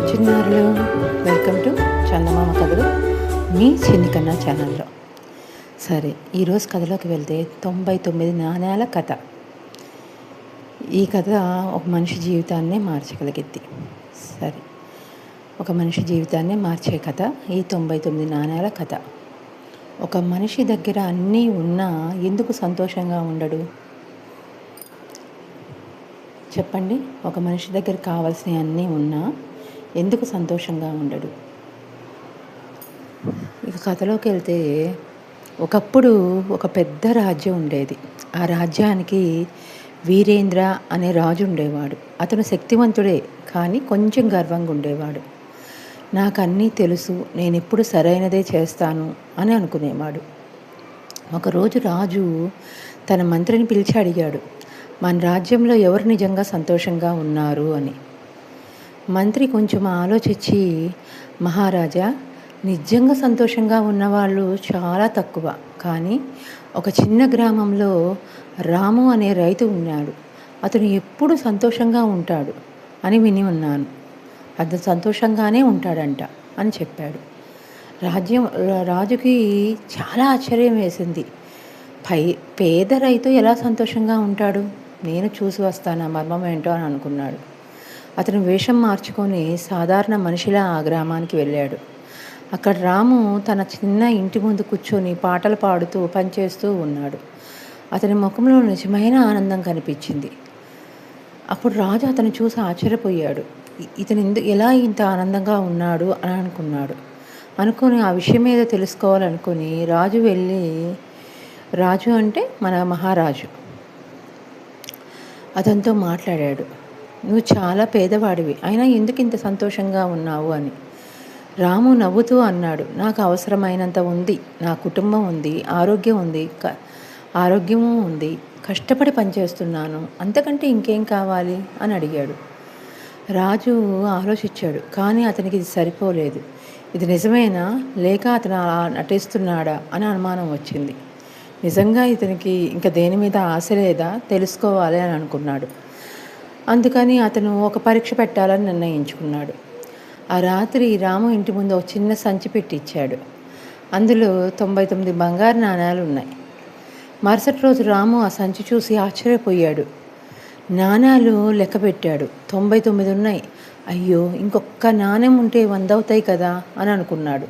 చిన్నారులు, welcome to చందమామ కథలు మీ చిన్నికన్నా ఛానల్లో. సరే, ఈరోజు కథలోకి వెళ్తే 99 నాణేల కథ. ఈ కథ ఒక మనిషి జీవితాన్నే మార్చగలిగిద్ది. సరే, ఒక మనిషి జీవితాన్నే మార్చే కథ ఈ 99 నాణేల కథ. ఒక మనిషి దగ్గర అన్నీ ఉన్నా ఎందుకు సంతోషంగా ఉండడు? చెప్పండి. ఒక మనిషి దగ్గర కావాల్సినవి అన్నీ ఉన్నా ఎందుకు సంతోషంగా ఉండడు? ఇక కథలోకి వెళ్తే, ఒకప్పుడు ఒక పెద్ద రాజ్యం ఉండేది. ఆ రాజ్యానికి వీరేంద్ర అనే రాజు ఉండేవాడు. అతను శక్తివంతుడే, కానీ కొంచెం గర్వంగా ఉండేవాడు. నాకు అన్నీ తెలుసు, నేను ఎప్పుడు సరైనదే చేస్తాను అని అనుకునేవాడు. ఒకరోజు రాజు తన మంత్రిని పిలిచి అడిగాడు, మన రాజ్యంలో ఎవరు నిజంగా సంతోషంగా ఉన్నారు అని. మంత్రి కొంచెం ఆలోచించి, మహారాజా, నిజంగా సంతోషంగా ఉన్నవాళ్ళు చాలా తక్కువ, కానీ ఒక చిన్న గ్రామంలో రాము అనే రైతు ఉన్నాడు. అతను ఎప్పుడు సంతోషంగా ఉంటాడు అని విని ఉన్నాను. అతను సంతోషంగానే ఉంటాడంట అని చెప్పాడు. రాజుకి చాలా ఆశ్చర్యం వేసింది. పేద రైతు ఎలా సంతోషంగా ఉంటాడు? నేను చూసి వస్తాను ఆ మర్మం ఏంటో అని అనుకున్నాడు. అతను వేషం మార్చుకొని సాధారణ మనిషిలా ఆ గ్రామానికి వెళ్ళాడు. అక్కడ రాము తన చిన్న ఇంటి ముందు కూర్చొని పాటలు పాడుతూ పనిచేస్తూ ఉన్నాడు. అతని ముఖంలో నిజమైన ఆనందం కనిపించింది. అప్పుడు రాజు అతను చూసి ఆశ్చర్యపోయాడు. ఇతను ఎలా ఇంత ఆనందంగా ఉన్నాడు అని అనుకుని ఆ విషయం ఏదో తెలుసుకోవాలనుకుని రాజు అంటే మన మహారాజు అతనితో మాట్లాడాడు. నువ్వు చాలా పేదవాడివి, అయినా ఎందుకు ఇంత సంతోషంగా ఉన్నావు అని. రాము నవ్వుతూ అన్నాడు, నాకు అవసరమైనంత ఉంది, నా కుటుంబం ఉంది, ఆరోగ్యము ఉంది, కష్టపడి పనిచేస్తున్నాను, అంతకంటే ఇంకేం కావాలి అని అడిగాడు. రాజు ఆలోచించాడు, కానీ అతనికి ఇది సరిపోలేదు. ఇది నిజమేనా, లేక అతను అలా నటిస్తున్నాడా అని అనుమానం వచ్చింది. నిజంగా ఇతనికి ఇంకా దేని మీద ఆశ లేదా తెలుసుకోవాలి అని అనుకున్నాడు. అందుకని అతను ఒక పరీక్ష పెట్టాలని నిర్ణయించుకున్నాడు. ఆ రాత్రి రాము ఇంటి ముందు ఒక చిన్న సంచి పెట్టి ఇచ్చాడు. అందులో 99 బంగారు నాణేలు ఉన్నాయి. మరుసటి రోజు రాము ఆ సంచి చూసి ఆశ్చర్యపోయాడు. నాణేలు లెక్క పెట్టాడు. 99 ఉన్నాయి. అయ్యో, ఇంకొక నాణెం ఉంటే 100 అవుతాయి కదా అని అనుకున్నాడు.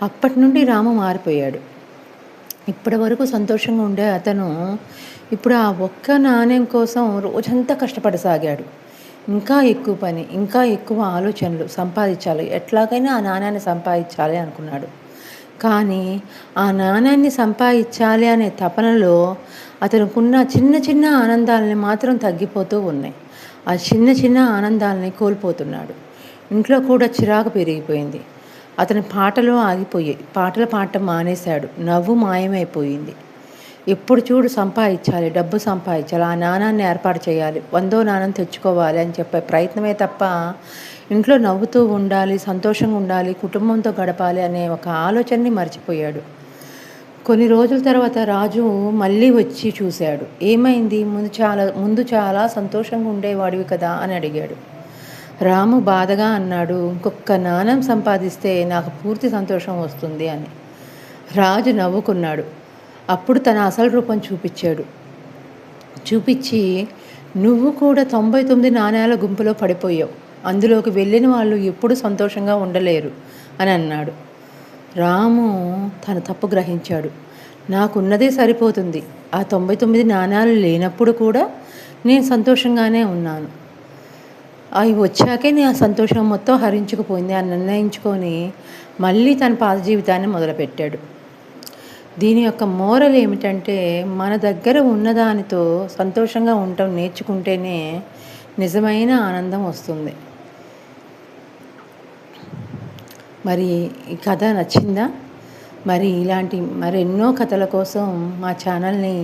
అప్పటి నుండి రాము మారిపోయాడు. ఇప్పటి వరకు సంతోషంగా ఉండే అతను ఇప్పుడు ఆ ఒక్క నాణ్యం కోసం రోజంతా కష్టపడసాగాడు. ఇంకా ఎక్కువ పని, ఇంకా ఎక్కువ ఆలోచనలు, సంపాదించాలి, ఎట్లాగైనా ఆ నాణ్యాన్ని సంపాదించాలి అనుకున్నాడు. కానీ ఆ నాణ్యాన్ని సంపాదించాలి అనే తపనలో అతనుకున్న చిన్న చిన్న ఆనందాలని మాత్రం తగ్గిపోతూ ఉన్నాయి. ఆ చిన్న చిన్న ఆనందాలని కోల్పోతున్నాడు. ఇంట్లో కూడా చిరాకు పెరిగిపోయింది. అతని పాటలు ఆగిపోయాయి. పాటలు పాడటం మానేశాడు. నవ్వు మాయమైపోయింది. ఎప్పుడు చూడు సంపాదించాలి, డబ్బు సంపాదించాలి, ఆ నాణాన్ని ఏర్పాటు చేయాలి, 100వ నాణం తెచ్చుకోవాలి అని చెప్పే ప్రయత్నమే తప్ప ఇంట్లో నవ్వుతూ ఉండాలి, సంతోషంగా ఉండాలి, కుటుంబంతో గడపాలి అనే ఒక ఆలోచనని మర్చిపోయాడు. కొన్ని రోజుల తర్వాత రాజు మళ్ళీ వచ్చి చూశాడు. ఏమైంది, ముందు చాలా సంతోషంగా ఉండేవాడివి కదా అని అడిగాడు. రాము బాధగా అన్నాడు, ఇంకొక నాణం సంపాదిస్తే నాకు పూర్తి సంతోషం వస్తుంది అని. రాజు నవ్వుకున్నాడు. అప్పుడు తన అసలు రూపం చూపించి, నువ్వు కూడా 99 నాణేల గుంపులో పడిపోయావు, అందులోకి వెళ్ళిన వాళ్ళు ఎప్పుడు సంతోషంగా ఉండలేరు అని అన్నాడు. రాము తన తప్పు గ్రహించాడు. నాకున్నదే సరిపోతుంది, ఆ 99 నాణేలు లేనప్పుడు కూడా నేను సంతోషంగానే ఉన్నాను. అవి వచ్చాకే నేను ఆ సంతోషం మొత్తం హరించుకుపోయింది అని నిర్ణయించుకొని మళ్ళీ తన పాత జీవితాన్ని మొదలుపెట్టాడు. దీని యొక్క మోరల్ ఏమిటంటే, మన దగ్గర ఉన్నదానితో సంతోషంగా ఉండటం నేర్చుకుంటేనే నిజమైన ఆనందం వస్తుంది. మరి ఈ కథ నచ్చిందా? మరి ఇలాంటి మరెన్నో కథల కోసం మా ఛానల్ని